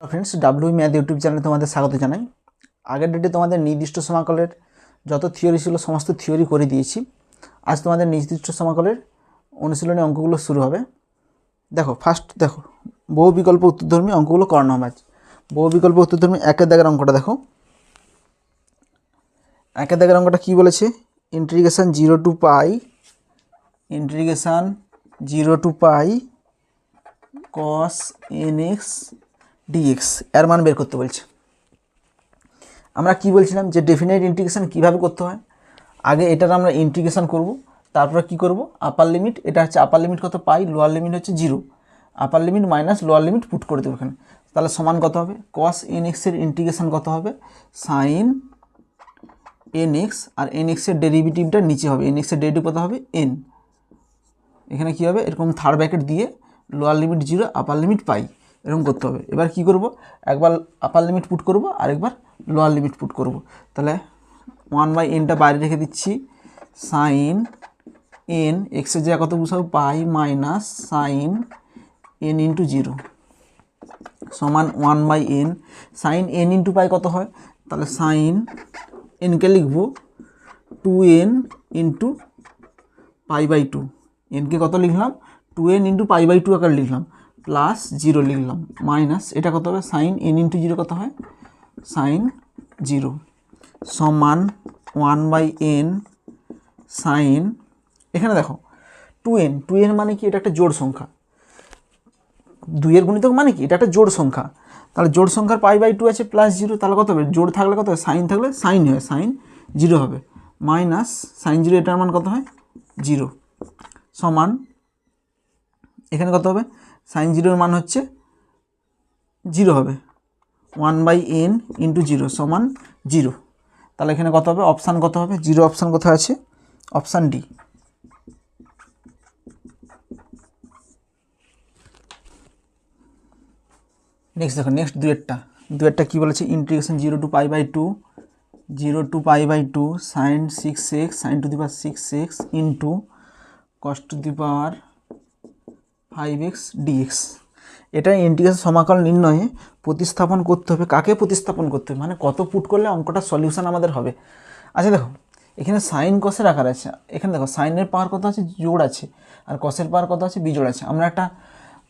Friends W math YouTube channel तुम्हारे स्वागत জানাই। আগের ডেটে তোমাদের নির্দিষ্ট সমাকলের যত থিওরি ছিল সমস্ত থিওরি করে দিয়েছি। আজ তোমাদের নির্দিষ্ট সমাকলের অনুশীলনী অঙ্কগুলো শুরু হবে। দেখো ফার্স্ট দেখো বহু বিকল্প উত্তরধর্মী অঙ্কগুলো করানো হবে। আজ বহু বিকল্প উত্তরধর্মী একের দাগের অঙ্কটা দেখো। একের দাগের অঙ্কটা কি বলেছে, integration 0 to pi cos nx dx এর মান বের করতে বলছে। আমরা কি বলছিলাম যে ডেফিনাইট ইন্টিগ্রেশন কিভাবে করতে হয়। আগে এটার আমরা ইন্টিগ্রেশন করব, তারপরে কি করব আপার লিমিট, এটা হচ্ছে আপার লিমিট কত পাই, লোয়ার লিমিট হচ্ছে 0, আপার limit minus lower limit put করে দেবো এখানে। তাহলে সমান কত হবে, cos nx এর ইন্টিগ্রেশন কত হবে sin nx, আর nx এর ডেরিভেটিভটা নিচে হবে, nx এর ডেরিভেটিভ কত হবে n, এখানে কি হবে এরকম থার্ড ব্র্যাকেট দিয়ে লোয়ার লিমিট 0 আপার লিমিট পাই এরকম করতে হবে। এবার কি করব, একবার আপার লিমিট পুট করব আর একবার লোয়ার লিমিট পুট করব। তাহলে 1/nটা বাইরে রেখে দিচ্ছি, সাইন n এক্সের জায়গা কত বসাবো পাই মাইনাস সাইন n ইন্টু 0 সমান 1/n। সাইন n ইন্টু পাই কত হয়, তাহলে সাইন nকে লিখবো 2n ইন্টু পাই/2, nকে কত লিখলাম 2n ইন্টু পাই/2 আকার লিখলাম, প্লাস 0 লিখলাম, মাইনাস এটা কত হবে সাইন n ইন্টু 0 কত হয় সাইন 0 সমান 1/n সাইন, এখানে দেখো 2n মানে কি, এটা একটা জোড় সংখ্যা, 2 এর গুণিতক মানে কি, এটা একটা জোড় সংখ্যা। তাহলে জোড় সংখ্যার পাই/2 আছে প্লাস 0, তাহলে কত হবে জোড় থাকলে কত হবে সাইন থাকলে সাইন হয়, সাইন 0 হবে, মাইনাস সাইন 0 এটার মান কত হয় 0 সমান এখানে কত হবে সাইন 0 এর মান হচ্ছে 0 হবে 1/n ইন্টু 0 সমান 0। তাহলে এখানে কত হবে অপশান কত হবে, 0 অপশান কোথায় আছে, অপশান ডি। নেক্সট দেখো, নেক্সট দুয়েরটা কী বলেছে, ইন্টিগ্রেশন 0 টু পাই/2 sine 6x sine to the power 6x into cos to the power 5x dx। এটা ইন্টিগ্রেশন সমাকল নির্ণয়ে প্রতিস্থাপন করতে হবে। কাকে প্রতিস্থাপন করতে হবে মানে কত পুট করলে অঙ্কটা সলিউশন আমাদের হবে। আচ্ছা দেখো এখানে সাইন কসের আকার আছে, এখানে দেখো সাইনের পাওয়ার কত আছে জোড় আছে, আর কসের পাওয়ার কত আছে বিজোড় আছে। আমরা একটা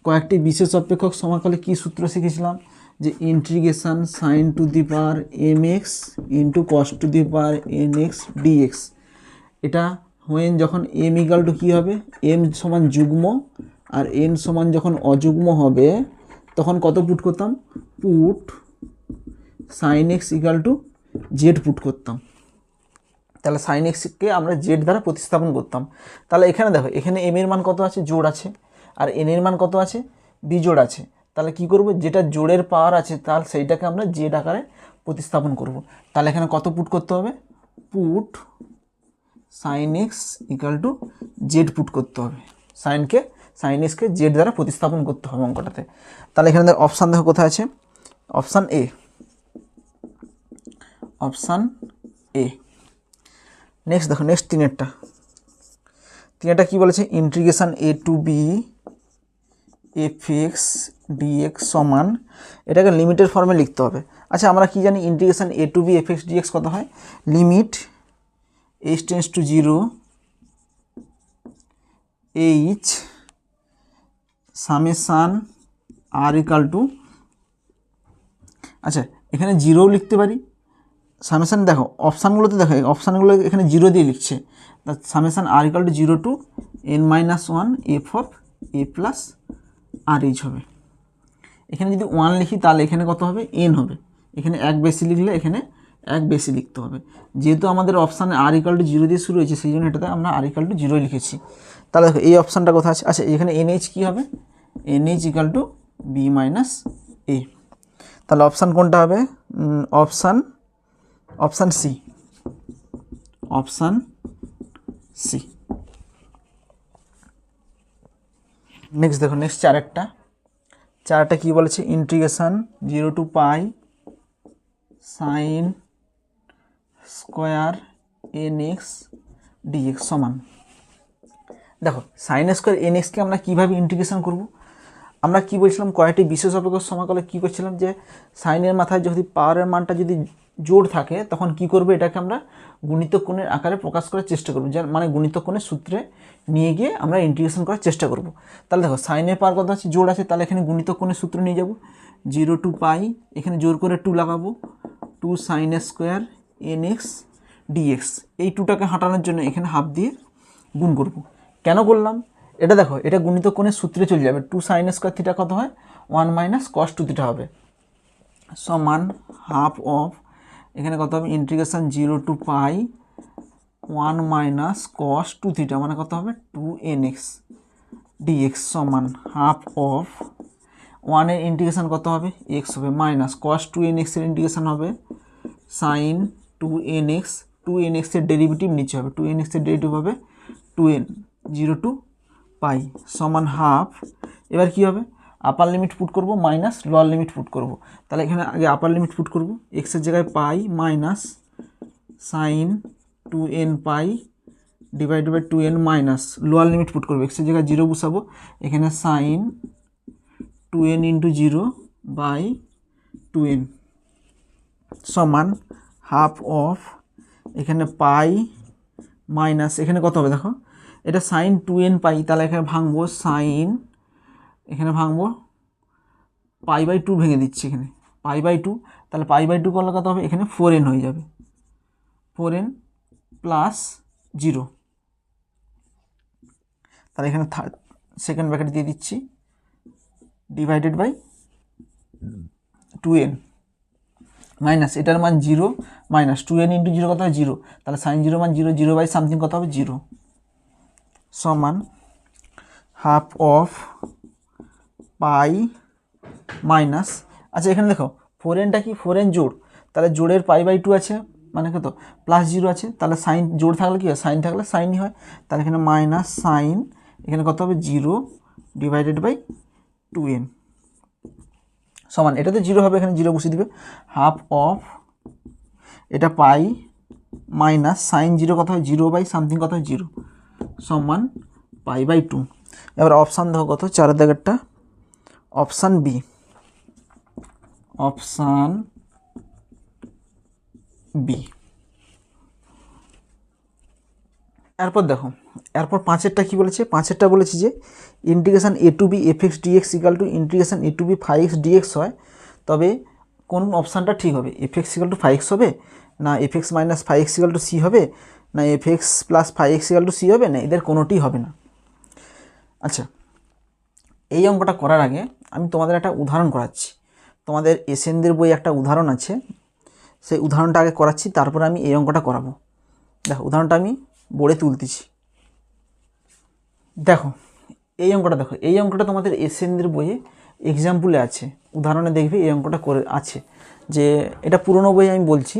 কয়েকটি বিশেষ অপেক্ষক সমাকলে কি সূত্র শিখেছিলাম, যে integration sign to the power mx into cos to the power nx dx। এটা হোয়েন যখন m ইকাল টু কী হবে, m সমান যুগ্ম আর n সমান যখন অযুগ্ম হবে তখন কত পুট করতাম, put sine x equal to z put করতাম। তাহলে সাইন এক্সকে আমরা জেড দ্বারা প্রতিস্থাপন করতাম। তাহলে এখানে দেখো এখানে m এর মান কত আছে জোড় আছে, আর n এর মান কত আছে বিজোড় আছে। তাহলে কি করব, যেটা জোড়ের পাওয়ার আছে তাহলে সেইটাকে আমরা জেড আকারে প্রতিস্থাপন করব। তাহলে এখানে কত পুট করতে হবে, put sine x equal to z put করতে হবে, সাইন এক্সকে জেড দ্বারা প্রতিস্থাপন করতে হবে অঙ্কটাতে। তাহলে এখানে দেখো অপশান দেখো কোথায় আছে, option A, option A. Next দেখো নেক্সট তিনেরটা কী বলেছে, integration a to b fx dx সমান, এটাকে লিমিটের ফর্মে লিখতে হবে। আচ্ছা আমরা কি জানি integration a to b fx dx কত হয়, limit h tends to 0 h summation r equal to, আচ্ছা এখানে 0 লিখতে পারি, সামেশান দেখো অপশানগুলোতে দেখো অপশানগুলো এখানে 0 দিয়ে লিখছে, তা summation r equal to 0 to n-1 f of a plus r h হবে। এখানে যদি 1 লিখি তাহলে এখানে কত হবে n হবে, এখানে 1 বেশি লিখলে এখানে 1 বেশি লিখতে হবে। যেহেতু আমাদের অপশানে r ইকাল টু 0 দিয়ে শুরু হয়েছে সেই জন্য এটাতে আমরা r ইকাল টু 0 লিখেছি। তাহলে দেখো এই অপশানটা কোথায় আছে, আচ্ছা এখানে nh কী হবে, nh equal to b minus a। তাহলে অপশান কোনটা হবে, option C, option C. Next দেখো নেক্সট চারটা কী বলেছে, integration 0 to pi sine square nx dx সমান, দেখো সাইন স্কোয়ার nx কে আমরা কীভাবে ইন্টিগ্রেশন করব, আমরা কি বলছিলাম, কয়েকটি বিশেষ অপেক্ষক সমাকলে কি করছিলাম, যে সাইনের মাথায় যদি পাওয়ারের মানটা যদি জোড় থাকে তখন কি করবে, এটাকে আমরা গুণিতক কোণের আকারে প্রকাশ করার চেষ্টা করব, যার মানে গুণিতক কোণের সূত্রে নিয়ে গিয়ে আমরা ইন্টিগ্রেশন করার চেষ্টা করব। তাহলে দেখো সাইনের পাওয়ার কত আছে, জোড় আছে, তাহলে এখানে গুণিতক কোণের সূত্র নিয়ে যাব 0 to পাই, এখানে জোর করে 2 লাগাবো, 2 sin স্কোয়ার nx dx, এই 2টাকে হাঁটানোর জন্য এখানে হাফ দিয়ে গুণ করব। কেন করলাম এটা, দেখো এটা গুণিতক কোণের সূত্রে চলে যাবে, 2 sin স্কোয়ার থিটা কত হয়, 1 মাইনাস cos 2 থিটা হবে, সমান হাফ অফ, এখানে কত হবে, integration 0 to pi 1 minus cos 2 theta, মানে কত হবে 2nx dx, সমান হাফ অফ 1 এর ইন্টিগ্রেশন কত হবে, x হবে, মাইনাস cos 2nx এর ইন্টিগ্রেশন হবে sin 2nx, 2nx এর ডেরিভেটিভ নিচে হবে, 2nx এর ডেরিভেটিভ হবে 2n 0 to পাই, সমান হাফ। এবার কি হবে, আপার লিমিট পুট করব মাইনাস লোয়ার লিমিট পুট করব। তাহলে এখানে আগে আপার লিমিট পুট করব, x এর জায়গায় pi minus sin 2n pi divided by 2n minus lower limit put করব, x এর জায়গায় 0 বসাবো, এখানে sin 2n into 0 by 2n সমান হাফ অফ, এখানে পাই মাইনাস, এখানে কত হবে দেখো, এটা sin 2n পাই, তাহলে এখানে ভাঙবো sin, এখানে ভাঙবো পাই বাই 2 ভেঙে দিচ্ছি, এখানে পাই বাই 2, তাহলে পাই বাই 2 করলে কত হবে, এখানে 4n হয়ে যাবে, 4n প্লাস 0, তাহলে এখানে সেকেন্ড ব্র্যাকেট দিয়ে দিচ্ছি ডিভাইডেড বাই 2n মাইনাস এটার মান 0 মাইনাস 2n ইন্টু 0 কত হয় 0, তাহলে সাইন 0 মান 0, 0 বাই সামথিং কত হবে 0, সমান হাফ অফ পাই মাইনাস, আচ্ছা এখানে দেখো 4nটা কি, 4n জোড়, তাহলে জোড়ের পাই বাই 2 আছে, মানে কত প্লাস 0 আছে, তাহলে সাইন জোড় থাকলে কি হয়, সাইন থাকলে সাইনই হয়, তাহলে এখানে মাইনাস সাইন, এখানে কত হবে 0 ডিভাইডেড বাই 2n সমান, এটা তো 0 হবে, এখানে 0 বসিয়ে দিবে, হাফ অফ এটা পাই মাইনাস সাইন 0 কত হয় 0 বাই সামথিং কত হয় 0, সমান পাই বাই 2। এবার অপশান দেখো কত, 4 দাগেরটা, অপশান বি, অপশান বি। এরপর দেখো, এরপর 5এরটা কী বলেছে, 5এরটা বলেছে যে integration a to b f x dx equal to integration a to b 5x dx হয়, তবে কোন অপশানটা ঠিক হবে, F x equal two 5x হবে, না f x minus 5x equal to C হবে, না f x plus 5x equal to C হবে, না এদের কোনোটি হবে না। আচ্ছা এই অঙ্কটা করার আগে আমি তোমাদের একটা উদাহরণ করাচ্ছি, তোমাদের এসএনদের বই একটা উদাহরণ আছে, সেই উদাহরণটা আগে করাচ্ছি, তারপরে আমি এই অঙ্কটা করাবো। দেখো উদাহরণটা আমি বোর্ডে তুলতেছি, দেখো এই অঙ্কটা, দেখো এই অঙ্কটা তোমাদের এসএনদের বইয়ে এক্সাম্পলে আছে, উদাহরণে দেখবে এই অঙ্কটা করে আছে, যে এটা পুরনো বই, আমি বলছি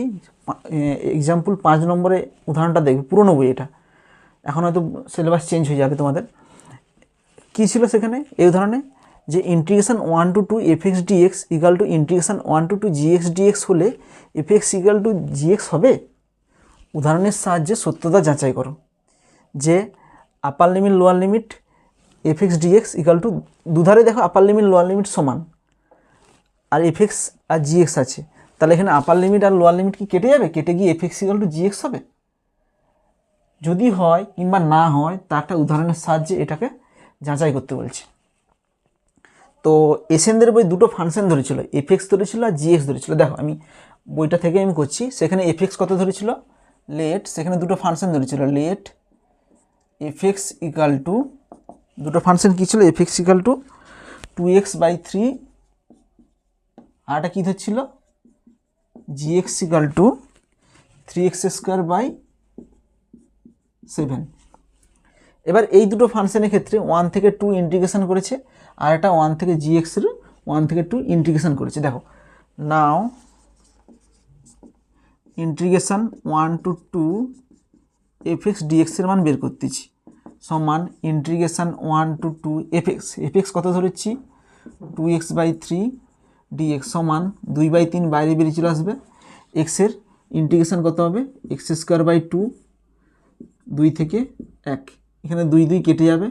এক্সাম্পল 5 নম্বরে উদাহরণটা দেখবে, পুরনো বই এটা, এখন হয়তো সিলেবাস চেঞ্জ হয়ে যাবে তোমাদের। কী ছিল সেখানে এই উদাহরণে, যে integration 1 to 2 f x dx equal to integration 1 to 2 g x d x হলে f x equal to g x হবে। উদাহরণের সাহায্যে সত্যতা যাচাই করো, যে upper limit lower limit f x dx equal to, দুধারে দেখো আপার লিমিট লোয়ার লিমিট সমান, আর এফ এক্স আর জিএক্স আছে, তাহলে এখানে আপার লিমিট আর লোয়ার লিমিট কি কেটে যাবে, কেটে গিয়ে f x equal to g x হবে। যদি হয় কিংবা না হয় তা একটা উদাহরণের সাহায্যে এটাকে যাচাই করতে বলছে। তো এসএনদের বই দুটো ফাংশন ধরেছিল, এফ এক্স ধরেছিল আর জিএক্স ধরেছিল। দেখো আমি বইটা থেকে আমি করছি, সেখানে এফ এক্স কত ধরেছিল, লেট, সেখানে দুটো ফাংশন ধরেছিল, let f x equal to, দুটো ফাংশন কী ছিল, f x equal to 2x/3, আর একটা কী ধরছিল, জিএক্স ইকাল টু 3x²/7। এবার এই দুটো ফাংশনের ক্ষেত্রে 1 থেকে 2 ইন্টিগ্রেশন করেছে, আর একটা 1 থেকে জিএক্সের 1 থেকে 2 ইন্টিগ্রেশন করেছে। দেখো নাও ইন্টিগ্রেশন 1 to 2 এফ এক্স ডিএক্সের মান বের করতেছি, সমান ইন্টিগ্রেশন 1 to 2 এফ এক্স কত ধরেছি 2x/3 ডিএক্স সমান 2/3 বাইরে বেরিয়ে চলে আসবে, এক্সের ইন্টিগ্রেশন কত হবে x²/2, 2 থেকে 1, এখানে 2 2 কেটে যাবে,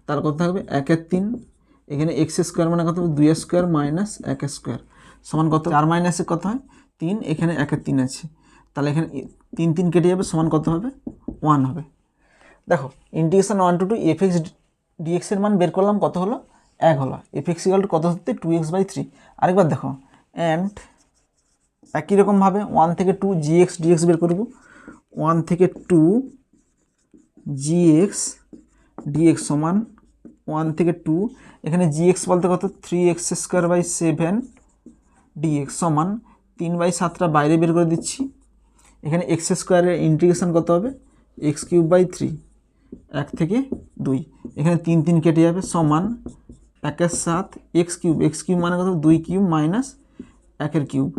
তার কত থাকবে 1 আর 3, এখানে এক্স স্কোয়ার মানে কত হবে 2 স্কোয়ার মাইনাস 1 স্কোয়ার সমান কত 4 মাইনাসে কত হয় 3, এখানে 1 3 আছে, তাহলে এখানে 3 3 কেটে যাবে, সমান কত হবে 1 হবে। দেখো ইন্টিগ্রেশন 1 to 2 fx dx এর মান বের করলাম, কত হলো 1 হলো। fx ইকুয়াল টু কত হচ্ছে 2x/3। আরেকবার দেখো অ্যান্ড একই রকমভাবে 1 থেকে 2 gx dx বের করব। 1 থেকে 2 gx dx সমান 1 থেকে 2, এখানে gx বলতে কত 3x²/7 dx সমান 3/7টা বাইরে বের করে দিচ্ছি। এখানে x স্কোয়ারের ইন্টিগ্রেশন কত হবে x³/3, 1 থেকে 2, এখানে 3 3 কেটে যাবে, সমান 1 7 x³ মানে কত 2 কিউব মাইনাস 1 কিউব,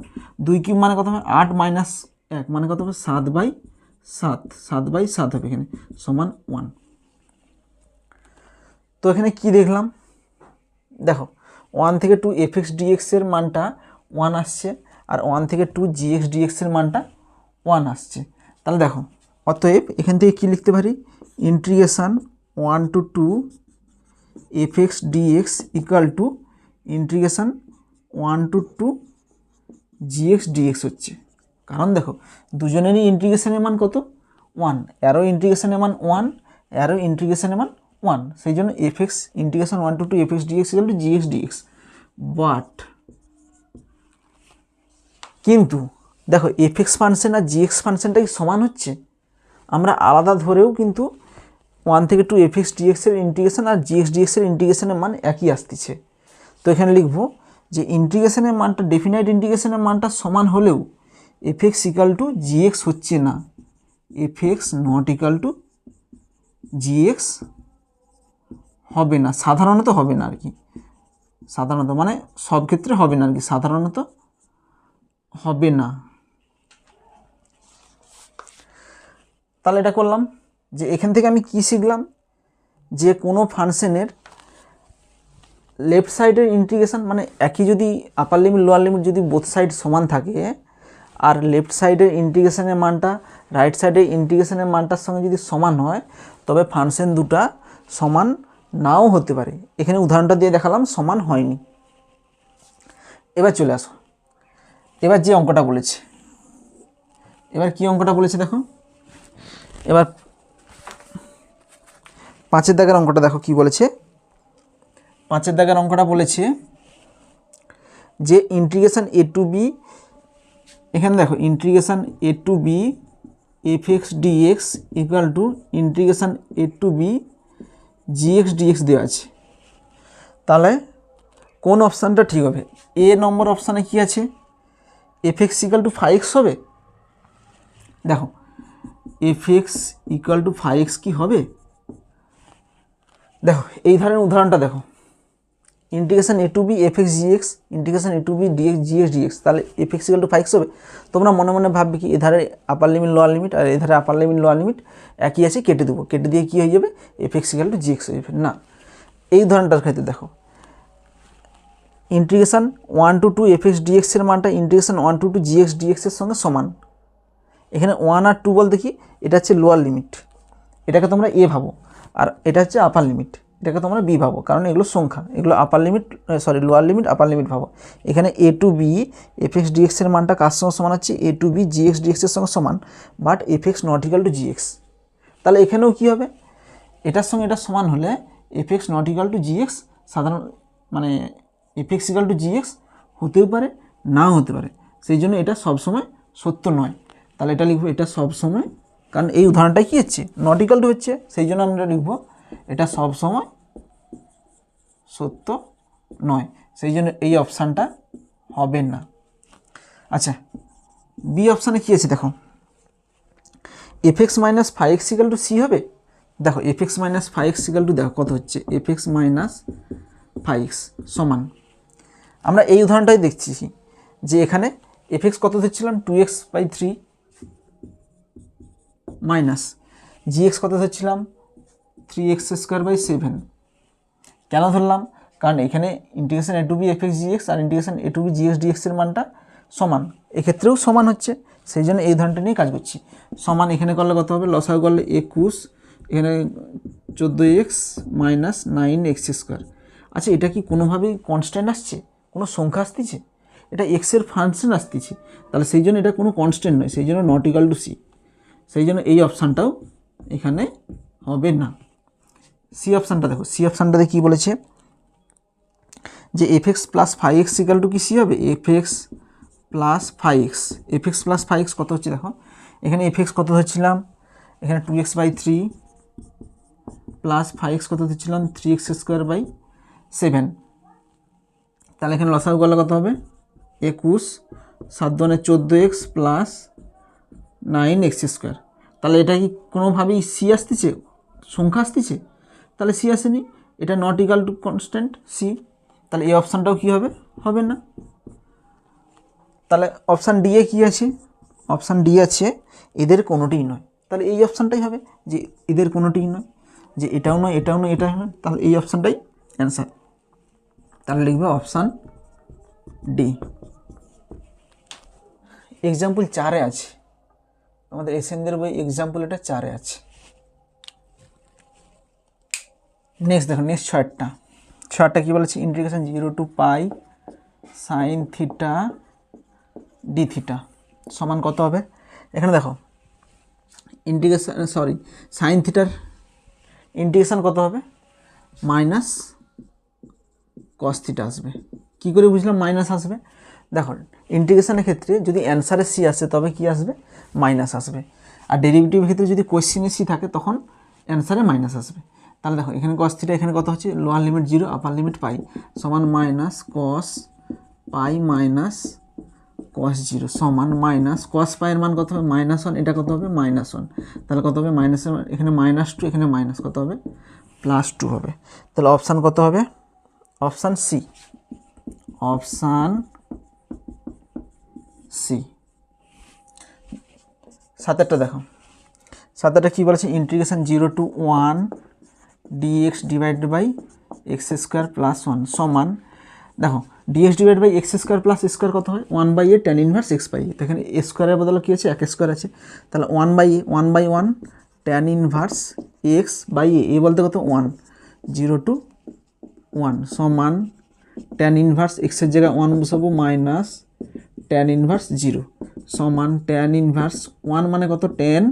2 কিউব মানে কত হবে 8 মাইনাস 1 মানে কত হবে 7/7, 7/7 হবে এখানে, সমান 1। তো এখানে কি দেখলাম, দেখো 1 থেকে 2 fx dx এর মানটা 1 আসছে, আর 1 থেকে 2 gx dx এর মানটা 1 আসছে। তাহলে দেখো অতএব এখান থেকে কি লিখতে পারি, integration 1 to 2 fx dx equal to integration 1 to 2 gx dx হচ্ছে। কারণ দেখো দুজনেরই ইন্টিগ্রেশনের মান কত 1, এরও ইন্টিগ্রেশনের মান 1, এরও ইন্টিগ্রেশনের মান 1, সেই জন্য fx integration 1 to 2 fx dx equal to gx dx। But কিন্তু দেখো fx ফাংশন আর gx ফাংশনটা কি সমান হচ্ছে? আমরা আলাদা ধরেও কিন্তু 1 থেকে 2 fx dx এর ইন্টিগ্রেশন আর gx dx এর ইন্টিগ্রেশনের মান একই আসতেছে। তো এখানে লিখবো যে ইন্টিগ্রেশনের মানটা ডেফিনাইট ইন্টিগ্রেশনের মানটা সমান হলেও fx ইকুয়াল টু gx হচ্ছে না, fx not equal to gx হবে না, সাধারণত হবে না আর কি, সাধারণত মানে সব ক্ষেত্রে হবে না আর কি, সাধারণত হবে না। তাহলে এটা করলাম যে এখান থেকে আমি কি শিখলাম, যে কোনো ফাংশনের লেফট সাইডের ইন্টিগ্রেশন মানে একই যদি আপার লিমিট লোয়ার লিমিট যদি বোথ সাইড সমান থাকে, আর লেফট সাইডের ইন্টিগ্রেশনের মানটা রাইট সাইডের ইন্টিগ্রেশনের মানটার সঙ্গে যদি সমান হয়, তবে ফাংশন দুটা সমান নাও হতে পারে। এখানে উদাহরণটা দিয়ে দেখালাম সমান হয়নি। এবার চলে আসো, এবার যে অঙ্কটা বলেছে, এবার কি অঙ্কটা বলেছে দেখো, এবার 5 দাগের অঙ্কটা দেখো কি বলেছে। 5 দাগের অঙ্কটা বলেছে যে ইন্টিগ্রেশন a to b, এখানে দেখো integration a to b fx dx equal to integration a to b gx dx দেওয়া আছে। তাহলে কোন অপশানটা ঠিক হবে? এ নম্বর অপশানে কি আছে, fx ইকুয়াল টু 5x হবে। দেখো fx ইকুয়াল টু 5x কি হবে? দেখো এই ধরনের উদাহরণটা দেখো, integration a to b fx dx integration a to b dx gx dx, তাহলে fx ইকুয়াল টু 5x হবে। তোমরা মনে মনে ভাববে কি এধারে আপার লিমিট লোয়ার লিমিট আর এধারে আপার লিমিট লোয়ার লিমিট একই আছে, কেটে দেবো, কেটে দিয়ে কী হয়ে যাবে fx ইকুয়াল টু gx হয়ে যাবে। না, এই ধরনটার ক্ষেত্রে দেখো ইন্টিগ্রেশন 1 to 2 fx dx এর মানটা ইন্টিগ্রেশন 1 to 2 gx dx এর সঙ্গে সমান। এখানে 1 আর 2 বলতে কি, এটা হচ্ছে লোয়ার লিমিট, এটাকে তোমরা এ ভাবো, আর এটা হচ্ছে আপার লিমিট, এটাকে তোমরা বি ভাবো, কারণ এগুলো সংখ্যা, এগুলো আপার limit sorry lower limit upper limit ভাবো। এখানে a to b fx dx এর মানটা কার সঙ্গে সমান হচ্ছে, a to b gx dx এর সঙ্গে সমান, but fx not equal to gx। তাহলে এখানেও কি হবে, এটার সঙ্গে এটা সমান হলে fx not equal to gx, সাধারণ মানে fx ইকুয়াল টু gx হতেও পারে নাও হতে পারে, সেই জন্য এটা সবসময় সত্য নয়। তাহলে এটা লিখবো এটা সবসময়, কারণ এই উদাহরণটাই কী হচ্ছে নট ইকুয়াল টু হচ্ছে, সেই জন্য আমরা লিখবো এটা সবসময় সত্য নয়, সেই জন্য এই অপশানটা হবে না। আচ্ছা বি অপশানে কী আছে দেখো, fx minus 5x equal to c হবে। দেখো fx minus 5x equal to দেখো কত হচ্ছে, fx মাইনাস 5x সমান, আমরা এই উদাহরণটাই দেখছি যে এখানে fx কত ধরছিলাম 2x/3 মাইনাস gx কত ধরছিলাম 3x²/7। কেন ধরলাম, কারণ এখানে integration a to b fx dx আর integration a to b gx dx এর মানটা সমান, এক্ষেত্রেও সমান হচ্ছে, সেই জন্য এই ধরনটা নিয়ে কাজ করছি। সমান এখানে করলে কত হবে, লসাগু করলে 21, এখানে 14x মাইনাস 9x²। আচ্ছা এটা কি কোনোভাবেই কনস্ট্যান্ট আসছে, কোনো সংখ্যা আসতেছে? এটা এক্সের ফাংশন আসতেছে, তাহলে সেই জন্য এটা কোনো কনস্ট্যান্ট নয়, সেই জন্য নট ইকাল টু সি, সেই জন্য এই অপশানটাও এখানে হবে না। সি অপশানটা দেখো, সি অপশানটাতে কী বলেছে যে F x plus 5x equal two কি সি হবে? F x plus 5x, F x plus 5x কত হচ্ছে দেখো, এখানে এফ এক্স কত ধরছিলাম, এখানে 2x/3 প্লাস 5x কত ধরছিলাম 3x² 7, তাহলে এখানে লসাগু করলে কত হবে 21, 7 × 14x প্লাস 9x²। তাহলে এটা কি কোনোভাবেই সি আসতেছে, সংখ্যা আসতেছে? তাহলে সি আসেনি, এটা not equal to constant C, তাহলে এই অপশানটাও কী হবে? হবে না। তাহলে অপশান ডি এ কী আছে? অপশান ডি আছে এদের কোনোটিই নয়, তাহলে এই অপশানটাই হবে যে এদের কোনোটিই নয়, যে এটাও নয় এটাও নয় এটাও নয়, তাহলে এই অপশানটাই অ্যান্সার। তাহলে লিখবে অপশান ডি। এক্সাম্পল 4-এ আছে, আমাদের এসএনদের বই এক্সাম্পল এটা 4-এ আছে। নেক্সট দেখো, নেক্সট 6টা কী বলেছে? ইন্টিগ্রেশন 0 to π sin θ dθ সমান কত হবে? এখানে দেখো ইন্টিগ্রেশন সাইন থিটার ইন্টিগ্রেশন কত হবে? মাইনাস কস থিটা আসবে। কী করে বুঝলাম মাইনাস আসবে? দেখো ইন্টিগ্রেশনের ক্ষেত্রে যদি অ্যান্সারে সি আসে তবে কি আসবে? মাইনাস আসবে, আর ডেরিভেটিভের ক্ষেত্রে যদি কোয়েশ্চেনে সি থাকে তখন অ্যান্সারে মাইনাস আসবে। তাহলে দেখো এখানে কস থিটা এখানে কত হচ্ছে? লোয়ার লিমিট 0 আপার লিমিট পাই সমান মাইনাস কস পাই মাইনাস কস 0 সমান মাইনাস কস পাইয়ের মান কত হবে? -1, এটা কত হবে? -1, তাহলে কত হবে? মাইনাসের এখানে -2, এখানে মাইনাস কত হবে? +2 হবে। তাহলে অপশান কত হবে? Option C, option C. 7টা দেখো, 7টা কী বলেছে? Integration 0 to 1 dx divided by x² + 1 সমান, দেখো dx divide by x² plus square কত হয়? 1/a tan ইনভার্স x/a, তো এখানে a স্কোয়ারের বদলে কী আছে? 1² আছে, তাহলে 1/1 tan ইনভার্স x/a, এ বলতে কত? 1, 0 to 1 সমান tan ইনভার্স এক্সের জায়গায় 1 বসাবো মাইনাস tan ইনভার্স 0 সমান tan ইনভার্স 1 মানে কত? tan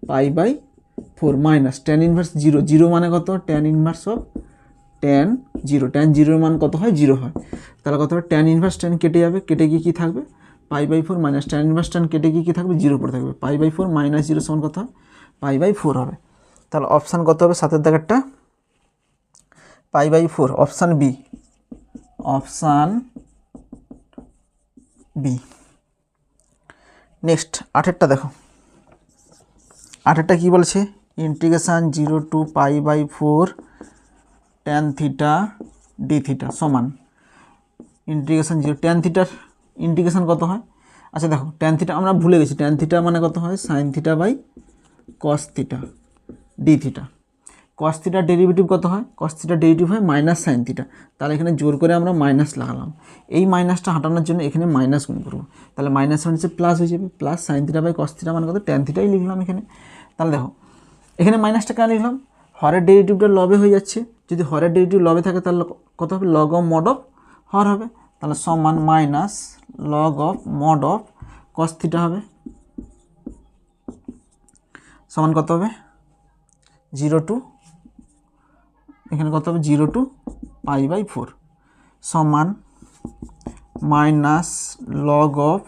π/4 মাইনাস tan ইনভার্স 0, 0 মানে কত? tan inverse of tan 0, tan 0 মান কত হয়? 0 হয়, তাহলে কত হবে? tan ইনভার্স tan কেটে যাবে, কেটে গিয়ে কী থাকবে? π/4 মাইনাস tan ইনভার্স tan কেটে গিয়ে কী থাকবে? 0 পড়ে থাকবে, π/4 মাইনাস 0 সমান কত হয়? π/4 হবে। তাহলে অপশান কত হবে? 7-এর দাগেরটা π/4, option B, option B. Next 8-এরটা দেখো, 8-এরটা কী বলেছে? ইন্টিগ্রেশান 0 to π/4 tan θ dθ সমান ইন্টিগ্রেশন 0 tan থিটার ইন্টিগ্রেশন কত হয়? আচ্ছা দেখো tan থিটা আমরা ভুলে গেছি, tan থিটা মানে কত হয়? sin θ বাই cos θ dθ। cos থিটার ডেরিভেটিভ কত হয়? cos থিটার ডেরিভেটিভ হয় মাইনাস sin θ, তাহলে এখানে জোর করে আমরা মাইনাস লাগালাম, এই মাইনাসটা হাঁটানোর জন্য এখানে মাইনাস গুণ করবো, তাহলে মাইনাস হচ্ছে প্লাস হয়ে যাবে, প্লাস sin θ বাই cos θ মানে কত? tan থিটাই লিখলাম এখানে। তাহলে দেখো এখানে মাইনাসটা কেন লিখলাম? হরের ডেরিভেটিভটা লবে হয়ে যাচ্ছে, যদি হরের ডেরিভেটিভ লবে থাকে তাহলে কত হবে? লগ অফ মড অফ হর হবে, তাহলে সমান minus log of mod of cos theta হবে সমান কত হবে? 0 to এখানে কত হবে? 0 to π/4 সমান minus log of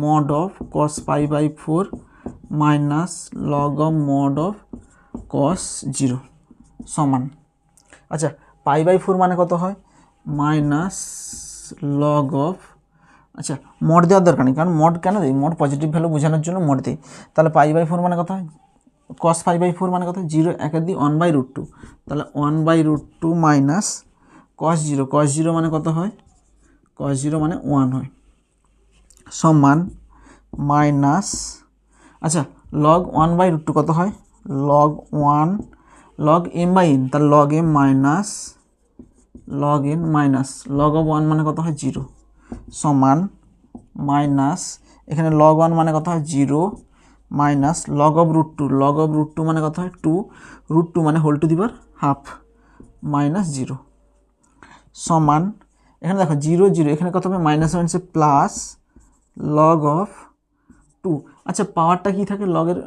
mod of cos π/4 minus log of mod of cos 0 সমান, আচ্ছা π/4 মানে কত হয়? মাইনাস লগ অফ, আচ্ছা মড দেওয়ার দরকার নেই, কারণ মড কেন দিই? মড পজিটিভ ভ্যালু বোঝানোর জন্য মড দিই। তাহলে π/4 মানে কত হয়? cos π/4 মানে কত? 0 1 দিয়ে 1/√2, তাহলে 1/√2 মাইনাস cos 0, cos 0 মানে কত হয়? cos 0 মানে 1 হয় সমান মাইনাস, আচ্ছা log 1/√2 কত হয়? log 1 log m/n, তাহলে log m minus log n minus log of 1 মানে কত হয়? 0 সমান মাইনাস এখানে log 1 মানে কত হয়? 0 minus log of √2, log of √2 মানে কত হয়? 2, √2 মানে whole to the power half minus 0 সমান এখানে দেখো 0 0 এখানে কত হবে -1 সে প্লাস লগ অফ 2। আচ্ছা পাওয়ারটা কি থাকে লগের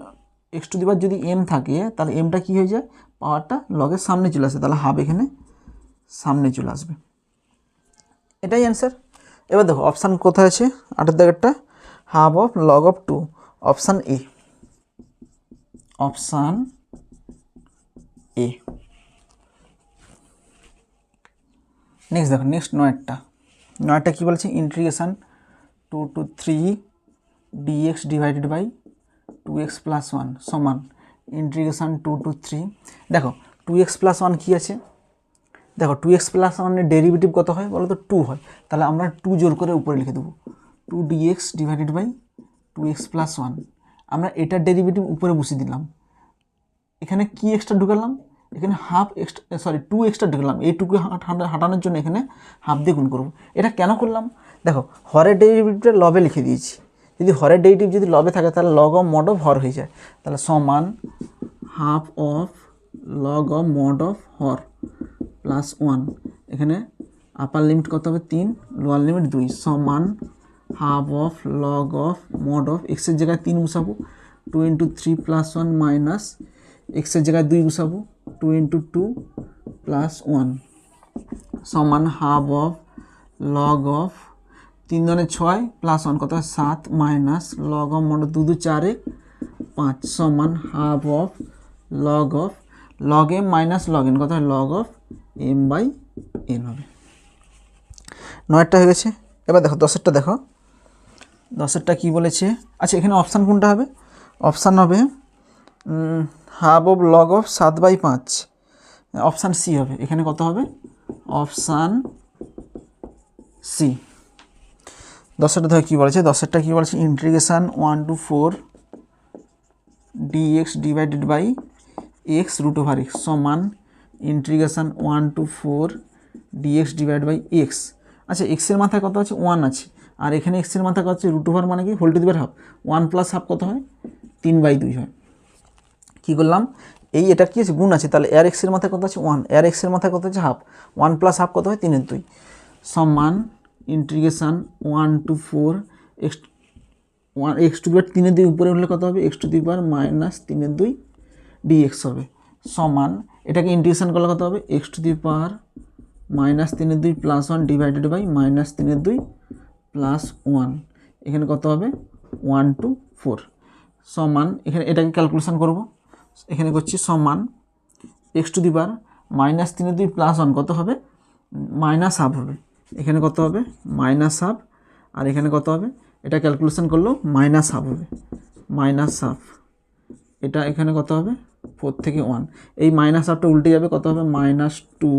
x টু দি পাওয়ার যদি m থাকে তাহলে mটা কি হয়ে যায় পাওয়ারটা লগের সামনে চলে আসে, তাহলে হাফ এখানে সামনে চলে আসবে, এটাই অ্যান্সার। এবার দেখো অপশান কোথায় আছে 8 দাগেরটা half of log of 2 option A, option A. Next দেখো নেক্সট নয়টা কী বলছে integration 2 to 3 dx divided by 2x plus 1 সমান ইন্টিগ্রেশন 2 to 3। দেখো 2x প্লাস 1 কী আছে, দেখো 2x প্লাস 1 ডেরিভেটিভ কত হয় বলো তো 2 হয়, তাহলে আমরা 2 জোর করে উপরে লিখে দেবো 2 dx divided by 2x plus 1। আমরা এটার ডেরিভেটিভ উপরে বসিয়ে দিলাম, এখানে কি এক্সট্রা ঢুকালাম, এখানে হাফ এক্সট্রা 2 এক্সট্রা ঢুকালাম, এইটুকু হাঁটানোর জন্য এখানে হাফ দিয়ে গুণ করবো। এটা কেন করলাম, দেখো হরের ডেরিভেটিভটা লবে লিখে দিয়েছি, যদি হরের ডেরিভেটিভ যদি লবে থাকে তাহলে লগ অফ মড অফ হর হয়ে যায়, তাহলে সমান half of log of mod of Har plus 1। এখানে আপার লিমিট কত হবে 3, লোয়ার লিমিট 2 সমান half of log of mod of এক্সের জায়গায় 3 বসাবো 2 × 3 প্লাস 1 মাইনাস এক্সের জায়গায় 2 বসাবো 2 × 2 প্লাস 1 সমান half of log of 3 2 6 plus 1 কত হয় 7 মাইনাস লগ অফ মড 2 2 4 5 সমান half of log m minus log n কত হয় log of m by n হবে। 9টা হয়ে গেছে। এবার দেখো 10এরটা দেখো, 10এরটা কী বলেছে, আচ্ছা এখানে অপশান কোনটা হবে, অপশান হবে half of log of 7/5, option C হবে, এখানে কত হবে অপশান সি। 10এরটা দেখো কী বলেছে, 10এরটা কী বলেছে integration 1 to 4 dx divided by x root over x সমান integration 1 to 4 dx divide by x। আচ্ছা এক্সের মাথায় কত আছে 1 আছে, আর এখানে এক্সের মাথায় কত আছে রুট ওভার মানে কি whole to the power half, 1 plus half কত হয় 3/2 হয়। কী করলাম এটা কি আছে গুণ আছে, তাহলে এর এক্সের মাথায় কত আছে 1, এর এক্সের মাথায় কত আছে হাফ, 1 প্লাস হাফ কত হয় 3/2 সমান integration 1 to 4 x to the power 3/2 উপরে উঠলে কত হবে x to the power minus 3/2 dx হবে সমান এটাকে ইন্টিগ্রেশন করলে কত হবে x to the power minus 3/2 plus 1 divided by minus 3/2 plus 1, এখানে কত হবে 1 to 4 সমান এখানে এটাকে ক্যালকুলেশন করব, এখানে করছি সমান x to the power minus 3/2 plus 1 কত হবে মাইনাস হাফ হবে, এখানে কত হবে মাইনাস হাফ, আর এখানে কত হবে এটা ক্যালকুলেশন করলেও মাইনাস হাফ হবে, মাইনাস হাফ, এটা এখানে কত হবে 4 থেকে 1, এই মাইনাস হাফটা উল্টে যাবে কত হবে -2।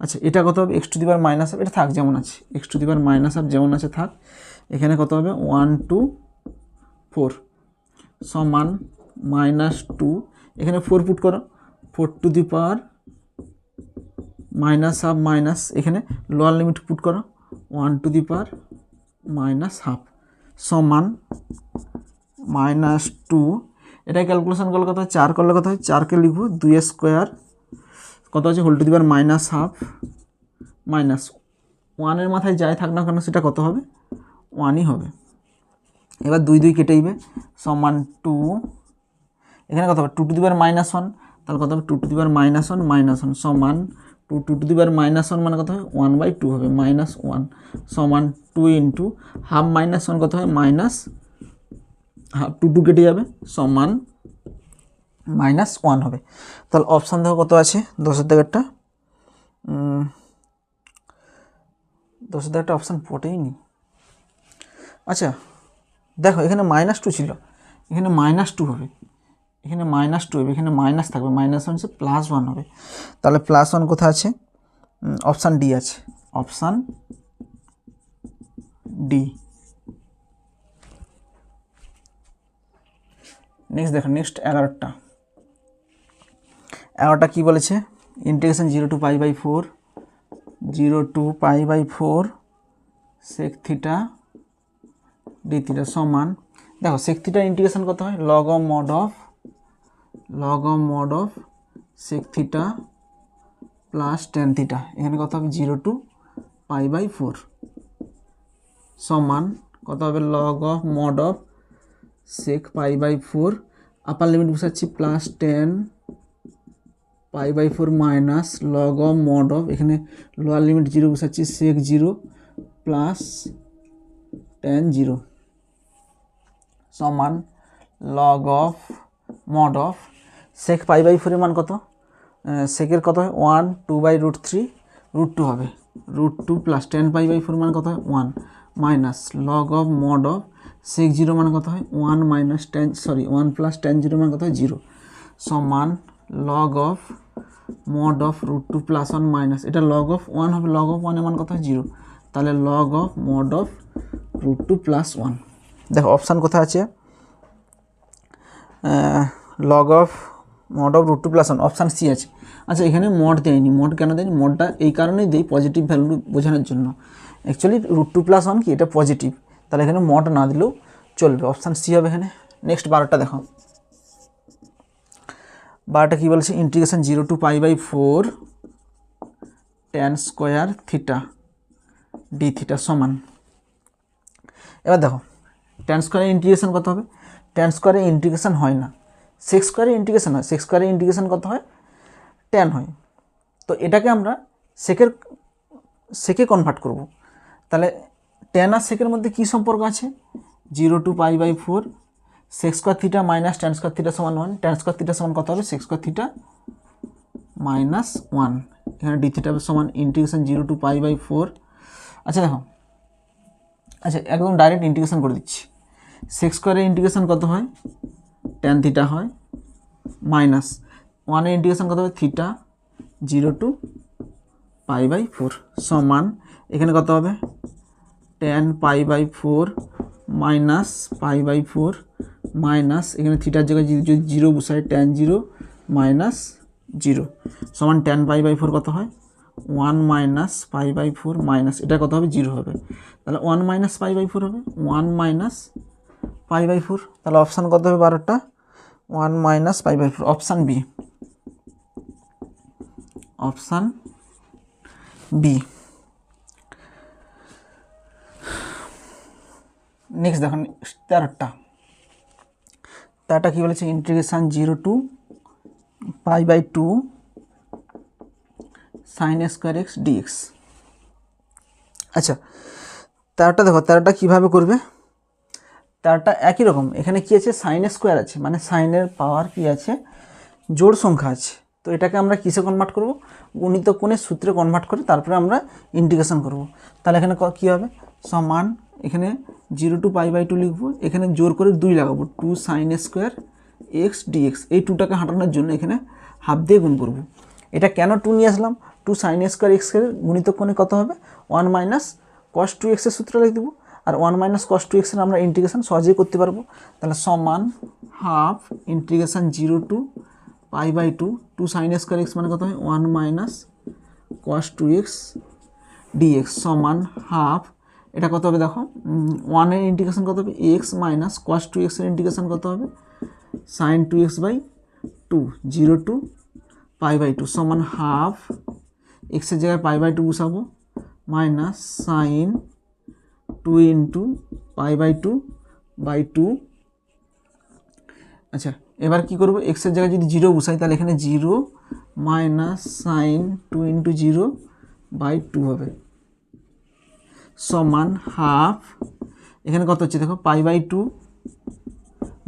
আচ্ছা এটা কত হবে x to the power minus half, এটা থাক যেমন আছে x to the power minus half যেমন আছে থাক, এখানে কত হবে 1 to 4 সমান -2, এখানে 4 পুট করো 4 two the power minus half minus এখানে লোয়ার লিমিট পুট করো 1 two the power minus half সমান -2, এটা ক্যালকুলেশন করলে কত হয় 4 করলে কত হয় 4কে লিখবো 2 স্কোয়ার কত আছে whole to the power minus half minus 1-এর মাথায় যাই থাক না কেন সেটা কত হবে 1ই হবে। এবার 2 2 কেটে দিবে সমান 2, এখানে কত হবে 2 টু দি পাওয়ার -1, তাহলে কত হবে 2 টু দি পাওয়ার -1 সমান 2 টু দি পাওয়ার -1 মানে কত হবে 1/2 হবে -1 সমান 2 ইন্টু হাফ -1 কত হয় মাইনাস হাফ 2 2 কেটে যাবে সমান -1 হবে। তাহলে অপশান দেখো কত আছে 10এর দাগেরটা, 10এর দাগেরটা অপশান পড়েই নি। আচ্ছা দেখো এখানে -2 ছিল, এখানে -2 হবে, এখানে -2 হবে, এখানে মাইনাস থাকবে -1 সে +1 হবে, তাহলে +1 কোথায় আছে অপশান ডি আছে, অপশান ডি। নেক্সট দেখো নেক্সট 11টা কী বলেছে integration 0 to π/4 sec theta d theta সমান দেখো sec থিটা ইন্টিগ্রেশন কত হয় log of mod of sec theta plus tan theta, এখানে কত হবে 0 টু π/4 সমান কত হবে log of mod of sec π/4, upper limit বসাচ্ছি plus 10 π/4 minus log of mod of, এখানে লোয়ার লিমিট 0 বসাচ্ছি সেক 0 প্লাস tan 0 সমান log of mod of sec π/4 এর মান কত, সেকের কত হয় 1 2/√3 √2 হবে, √2 প্লাস 10 π/4 মান কত হয় 1 minus log of mod of sec 0 মান কত হয় 1 মাইনাস 1 প্লাস tan 0 মান কত হয় 0 সমান log of mod of √2 plus 1 minus, এটা লগ অফ 1 হবে, লগ অফ 1 এর মান কত হয় 0, তাহলে log of mod of √2 plus 1। দেখো অপশান কোথায় আছে, log of mod of √2 plus 1 option C আছে। আচ্ছা এখানে মড দেয়নি, মড কেন দেয়নি, মডটা এই কারণেই দেই পজিটিভ ভ্যালু বোঝানোর জন্য, অ্যাকচুয়ালি √2 প্লাস 1 কি এটা পজিটিভ, তাহলে এখানে মড না দিলেও চলবে, অপশান সি হবে এখানে। নেক্সট 12টা দেখো, 12টা কী বলছে, integration 0 to π/4 tan square theta d theta সমান, এবার দেখো tan স্কোয়ারের ইন্টিগ্রেশন কত হবে, tan স্কোয়ারের ইন্টিগ্রেশন হয় না, সেক স্কোয়ারের ইন্টিগ্রেশন হয়, সেক স্কোয়ারের ইন্টিগ্রেশন কত হয় tan হয়, তো এটাকে আমরা সেকে কনভার্ট করব, তাহলে tan আর সেকের মধ্যে কী সম্পর্ক আছে, 0 to π/4 sec square theta minus tan square theta সমান 1, tan স্কোয়ার থিটা সমান কত হবে সেক স্কোয়ার থিটা মাইনাস 1, এখানে ডি থিটা সমান ইন্টিগ্রেশন 0 টু π/4। আচ্ছা দেখো, আচ্ছা একদম ডাইরেক্ট ইন্টিগ্রেশন করে দিচ্ছি, সেক স্কোয়ারের ইন্টিগ্রেশন কত হয় tan থিটা হয় মাইনাস 1 এর ইন্টিগ্রেশন কত হবে থিটা 0 টু π/4 সমান, এখানে কত হবে tan π/4 মাইনাস π/4 মাইনাস, এখানে থিটার জায়গায় যদি 0 বসাই tan 0 মাইনাস 0 সমান tan π/4 কত হয় 1 মাইনাস π/4 মাইনাস, এটা কত হবে 0 হবে, তাহলে 1 মাইনাস π/4 হবে 1 মাইনাস π/4, তাহলে অপশান কত হবে 12টা 1 minus π/4, option B, option B. Next দেখুন 13টা কী বলেছে, integration 0 to π/2 sin square x d x. আচ্ছা 13টা দেখো, 13টা কীভাবে করবে, 13টা একই রকম, এখানে কি আছে সাইন স্কোয়ার আছে, মানে সাইনের পাওয়ার কি আছে জোড় সংখ্যা আছে, তো এটাকে আমরা কিসে কনভার্ট করব, গুণিত কোণের সূত্রে কনভার্ট করে তারপরে আমরা ইন্টিগ্রেশন করব, তাহলে এখানে কী হবে সমান, এখানে 0 টু π/2 লিখবো, এখানে জোর করে 2 লাগাবো 2 sin স্কোয়ার এক্স ডিএক্স, এই 2টাকে হাঁটানোর জন্য এখানে হাফ দিয়ে গুণ করব, এটা কেন 2 নিয়ে আসলাম, 2 sin স্কোয়ার এক্সের গুণিত কোণে কত হবে 1 মাইনাস cos 2x এর সূত্র লিখে দেবো, আর 1 মাইনাস cos 2x এর আমরা ইন্টিগ্রেশন সহজেই করতে পারবো, তাহলে সমান half integration 0 to π/2 2 sin square x মানে কত হয় 1 মাইনাস cos 2x dx সমান হাফ, এটা কত হবে দেখো 1 এর ইন্টিগ্রেশন কত হবে x মাইনাস cos 2x এর ইন্টিগ্রেশন কত হবে sin 2x/2 0 টু π/2 সমান হাফ, x এর জায়গায় π/2 বসাবো মাইনাস sin 2 ইন্টু π/2/2। আচ্ছা এবার কি করব, x এর জায়গায় যদি 0 বসাই তাহলে এখানে 0 মাইনাস sin 2 ইন্টু 0/2 হবে সমান হাফ, এখানে কত হচ্ছে দেখো π/2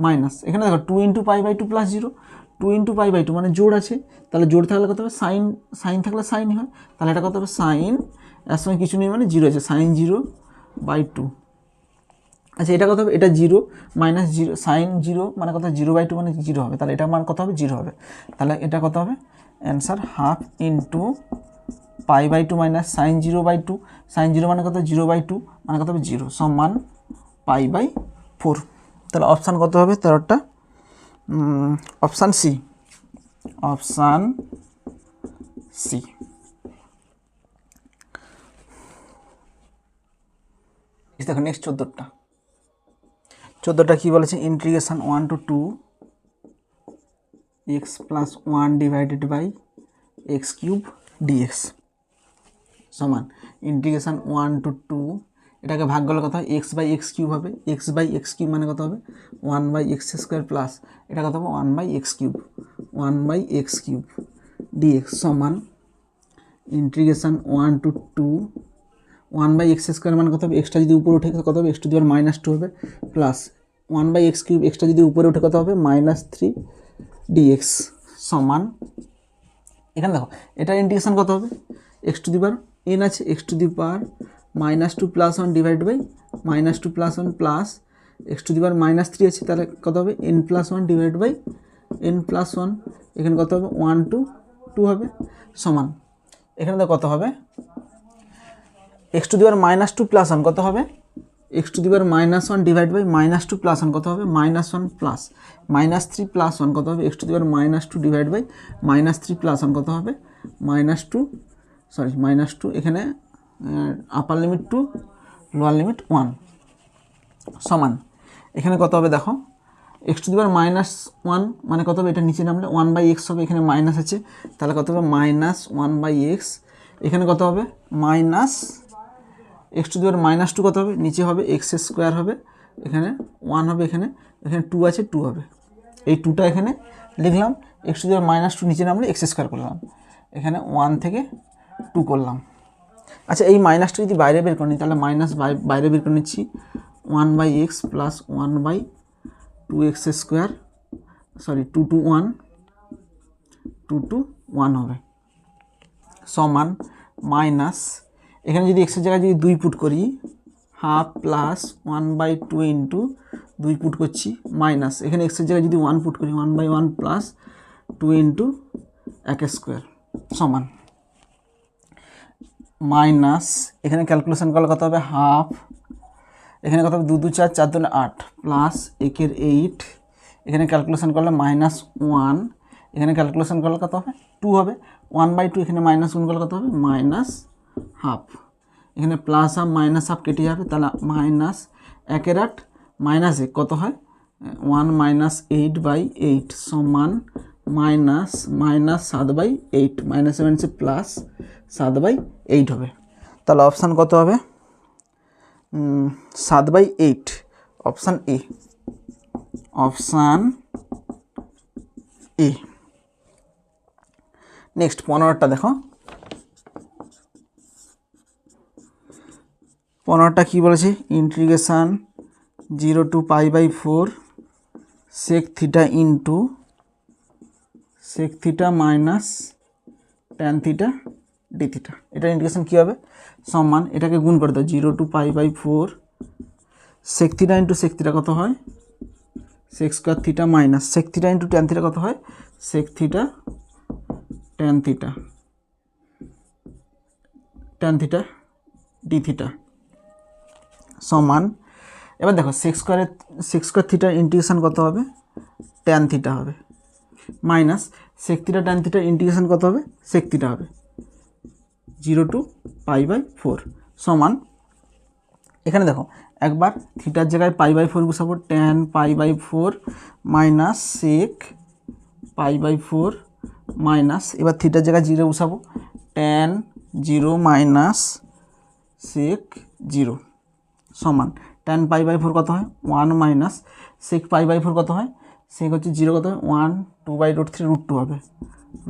মাইনাস, এখানে দেখো 2 ইন্টু π/2 প্লাস 0, 2 ইন্টু π/2 মানে জোড় আছে, তাহলে জোড় থাকলে কত হবে সাইন থাকলে সাইন হয়, তাহলে এটা কত হবে সাইন, এর সময় কিছু নেই মানে 0 আছে sin 0/2। আচ্ছা এটা কত হবে, এটা 0 মাইনাস 0 sin 0 মানে কত 0/2 মানে 0 হবে, তাহলে এটার মান কত হবে 0 হবে, তাহলে এটা কত হবে answer half into π/2 minus sin 0/2, sin 0 মানে কত 0/2 মানে কত হবে 0 সমান π/4, তাহলে অপশান কত হবে 13টা, অপশান সি, অপশান সি। দেখো নেক্সট 14টা কী বলেছে, integration 1 to 2 x plus 1 divided by x cube dx সমান ইন্টিগ্রেশন 1 to 2, এটাকে ভাগ করলে কত হয় এক্স বাই এক্স কিউব হবে। এক্স বাই এক্স কিউব মানে কত হবে 1/x² প্লাস এটা কত হবে 1/x কিউব, 1/x³ ডিএক্স সমান ইন্টিগ্রেশন 1 to 2 1/x² মানে কত হবে এক্সট্রা যদি উপরে উঠে কত হবে x⁻² হবে প্লাস 1/x³ এক্সট্রা যদি উপরে উঠে কত হবে -3 ডিএক্স সমান এখানে দেখো এটার ইন্টিগ্রেশন কত হবে x⁻n আছে x⁻² plus 1 divide by -2 plus 1 plus x⁻³ আছে তাহলে কত হবে n+1 ডিভাইড বাই n+1 এখানে কত হবে 1 to 2 হবে সমান এখানে তো কত হবে x⁻² প্লাস 1 কত হবে x⁻−1 ডিভাইড বাই -2 প্লাস 1 কত হবে -1 প্লাস -3 প্লাস 1 কত হবে x⁻² ডিভাইড বাই -3 প্লাস 1 কত হবে -2 এখানে আপার লিমিট 2 লোয়ার লিমিট 1 সমান এখানে কত হবে দেখো x⁻−1 মানে কত হবে এটা নিচে নামলে 1/x হবে এখানে মাইনাস আছে তাহলে কত হবে -1/x এখানে কত হবে x⁻−2 কত হবে নিচে হবে x² হবে এখানে 1 হবে এখানে 2 আছে 2 হবে এই 2টা এখানে লিখলাম x⁻−2 নিচে নামলে x² করলাম এখানে 1 থেকে 2 করলাম। আচ্ছা এই মাইনাসটা যদি বাইরে বের করে নিই তাহলে মাইনাস বাইরে বের করে নিচ্ছি 1/x প্লাস 1/2x², 2 to 1 হবে সমান মাইনাস এখানে যদি এক্সের জায়গায় যদি 2 পুট করি হাফ প্লাস 1/2 ইন্টু 2 পুট করছি মাইনাস এখানে এক্সের জায়গায় যদি 1 পুট করি 1/1 প্লাস 2 ইন্টু x² সমান মাইনাস এখানে ক্যালকুলেশন করলে কত হবে হাফ এখানে কত হবে 2 2 4 4 2 8 প্লাস 1 8 এখানে ক্যালকুলেশন করলে -1 এখানে ক্যালকুলেশন করলে কত হবে 2 হবে 1/2 এখানে -1 করলে কত হবে -হাফ এখানে প্লাস হাফ মাইনাস হাফ কেটে যাবে তাহলে -1 -1 কত হয় 1 -8/8 সমান -7/8 -7 সে প্লাস 7/8 হবে তাহলে অপশান কত হবে 7/8 অপশান এ নেক্সট 15টা দেখো 15টা কি বলেছে integration 0 to π/4 sec θ into sec θ minus tan θ dθ এটা ইন্টিগ্রেশন কী হবে সমান এটাকে গুণ করে দাও 0 to π/4 sec θ ইন্টু sec θ কত হয় sec² θ minus sec θ into tan θ কত হয় sec θ tan θ dθ সমান এবার দেখো sec² θ ইন্টিগ্রেশন কত হবে tan θ হবে মাইনাস sec θ tan θ ইন্টিগ্রেশন কত হবে sec θ হবে 0 to π/4 সমান এখানে দেখো একবার থিটার জায়গায় π/4 বসাবো tan π/4 মাইনাস sec π/4 মাইনাস এবার থিটার জায়গায় 0 বসাবো tan 0 মাইনাস sec 0 সমান tan π/4 কত হয় 1 মাইনাস sec π/4 কত হয় sec হচ্ছে 0 কত হয় 1 2/√3 √2 হবে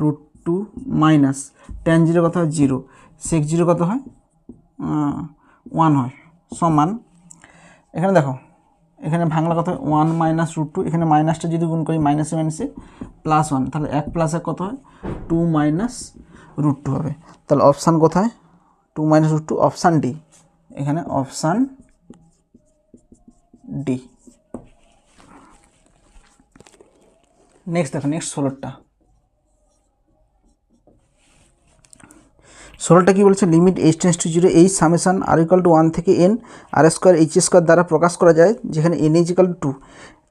√2 মাইনাস tan 0 কত হয় 0 sec 0 কত হয় 1 হয় সমান এখানে দেখো এখানে ভাঙলা কত হয় 1 মাইনাস √2 এখানে মাইনাসটা যদি গুণ করি মাইনাসে মাইনাসে প্লাস 1 তাহলে 1 প্লাস 1 কত হয় 2 মাইনাস √2 হবে তাহলে অপশান কোথায় 2 মাইনাস √2 অপশান ডি এখানে অপশান ডি নেক্সট দেখো নেক্সট 16টা কি বলছে লিমিট h টেন্ডস টু 0 এই সামেশন r = 1 থেকে n r² h² দ্বারা প্রকাশ করা যায় যেখানে n = 2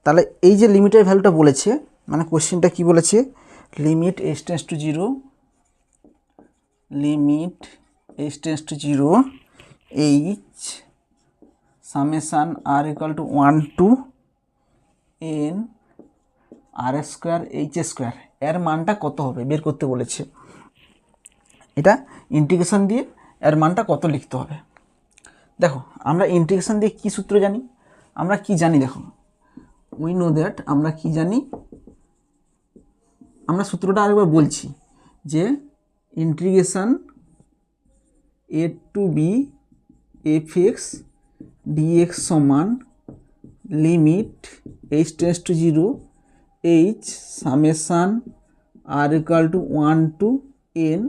তাহলে এই যে লিমিটের ভ্যালুটা বলেছে মানে কোশ্চেনটা কি বলেছে limit h tends to 0 limit h tends to 0 h summation r = 1 to n r² h² এর মানটা কত হবে বের করতে বলেছে এটা ইন্টিগ্রেশন দিয়ে এর মানটা কত লিখতে হবে। দেখো আমরা ইন্টিগ্রেশন দিয়ে কি সূত্র জানি, আমরা কি জানি দেখো, উই নো দ্যাট, আমরা কি জানি, আমরা সূত্রটা আরেকবার বলছি যে integration a to b fx dx সমান limit h tends to 0 h summation r equal to 1 to n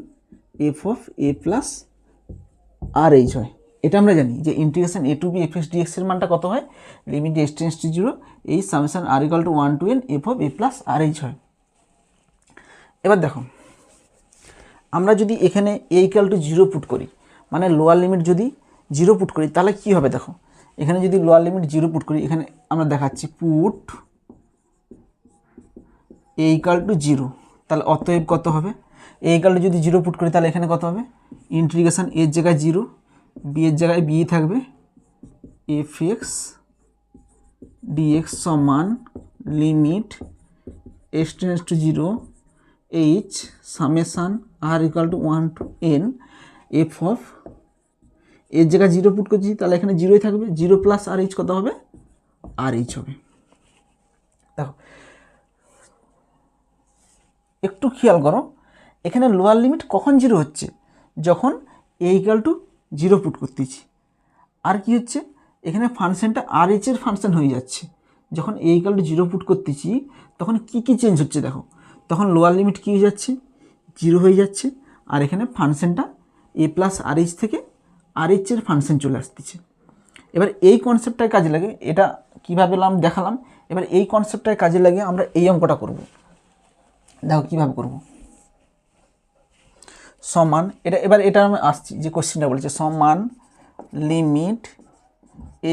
f of a plus r h হয়। এটা আমরা জানি যে integration a to b fx dx এর মানটা কত হয়, limit h tends to 0 h summation r equal to 1 to n f of a plus r h হয়। এবার দেখো আমরা যদি এখানে a ইকুয়াল টু 0 পুট করি, মানে লোয়ার লিমিট যদি 0 পুট করি, তাহলে কি হবে দেখো, এখানে যদি লোয়ার লিমিট 0 পুট করি, এখানে আমরা দেখাচ্ছি পুট a ইকুয়াল টু 0, তাহলে অতএব কত হবে, a ইকুয়াল টু যদি 0 পুট করি তাহলে এখানে কত হবে, ইন্টিগ্রেশন এর জায়গায় 0, b এর জায়গায় b থাকবে, fx dx সমান limit h tends to 0 h summation r equal to 1 to n f of এর জায়গায় 0 পুট করছি, তাহলে এখানে 0ই থাকবে, 0 প্লাস আর এইচ কত হবে, আর এইচ হবে। দেখো একটু খেয়াল করো, এখানে লোয়ার লিমিট কখন 0 হচ্ছে, যখন a ইকুয়াল টু 0 পুট করতেছি। আর কি হচ্ছে, এখানে ফাংশনটা আর এইচের ফাংশন হয়ে যাচ্ছে, যখন a ইকুয়াল টু 0 পুট করতেছি তখন কি চেঞ্জ হচ্ছে দেখো, তখন লোয়ার লিমিট কী হয়ে যাচ্ছে, 0 হয়ে যাচ্ছে, আর এখানে ফাংশনটা a প্লাস আর এইচ থেকে আর এইচের ফাংশন চলে আসতেছে। এবার এই কনসেপ্টটায় কাজে লাগে, এটা কীভাবে দেখালাম, এবার এই কনসেপ্টটায় কাজে লাগে আমরা এই অঙ্কটা করব। দেখো কীভাবে করব, সমান এটা আমি আসছি যে কোশ্চেনটা বলেছে, সমান limit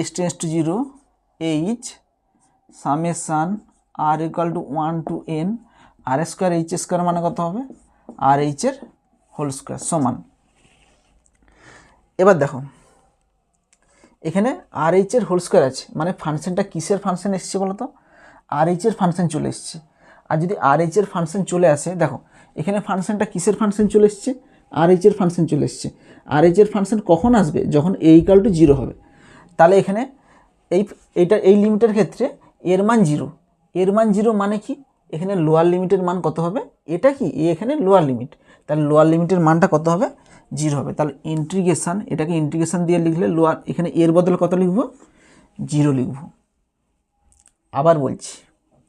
h tends to 0 h summation r equal to 1 to n r square h square মানে কত হবে, আর এইচের হোল স্কোয়ার সমান। এবার দেখো এখানে আর এইচের হোল স্কোয়ার আছে, মানে ফাংশনটা কিসের ফাংশন এসছে বলো তো, আর এইচের ফাংশন চলে এসছে। আর যদি আর এইচের ফাংশন চলে আসে, দেখো এখানে ফাংশনটা কিসের ফাংশন চলে এসছে, আর এইচের ফাংশন চলে এসছে। আর এইচের ফাংশন কখন আসবে, যখন a ইকুয়াল টু 0 হবে। তাহলে এখানে এই লিমিটের ক্ষেত্রে এর মান 0, এর মান 0 মানে কি, এখানে লোয়ার লিমিটের মান কত হবে, এটা কি এখানে লোয়ার লিমিট, তাহলে লোয়ার লিমিটের মানটা কত হবে, 0 হবে। তাহলে ইন্টিগ্রেশন, এটাকে ইন্টিগ্রেশন দিয়ে লিখলে লোয়ার, এখানে এর বদলে কত লিখব, 0 লিখব। আবার বলছি